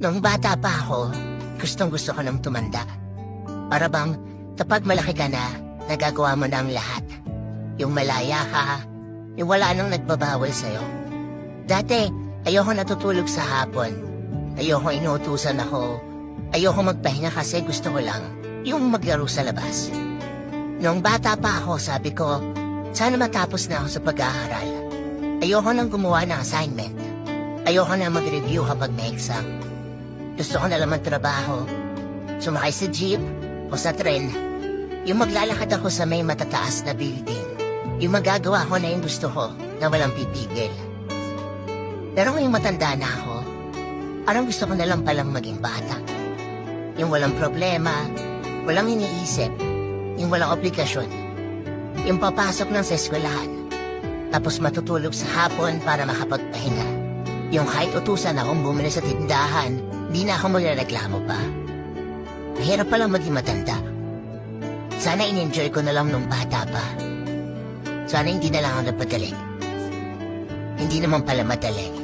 Nung bata pa ako, gustong-gusto ko nang tumanda. Para bang, kapag malaki ka na, nagagawa mo na ang lahat. Yung malaya ka, yung wala nang nagbabawal sa'yo. Dati, ayoko natutulog sa hapon. Ayoko inuutusan ako. Ayoko magpahinga kasi gusto ko lang yung maglaro sa labas. Nung bata pa ako, sabi ko, sana matapos na ako sa pag-aaral. Ayoko nang gumawa ng assignment. Ayoko na mag-review kapag may exam. Gusto ko na lang magtrabaho, sumakay sa jeep o sa tren, yung maglalakad ako sa may matataas na building, yung magagawa ko na yung gusto ko na walang pipigil. Pero ngayong matanda na ako, parang gusto ko na lang palang maging bata. Yung walang problema, walang iniisip, yung walang obligasyon, yung papasok lang sa eskwelahan, tapos matutulog sa hapon para makapagpahinga. Yung kahit utusan akong bumili sa tindahan, di na ako magrereklamo pa. Mahirap palang maging matanda. Sana in-enjoy ko na lang nung bata pa. Sana hindi na lang ako napagaling. Hindi naman pala madali.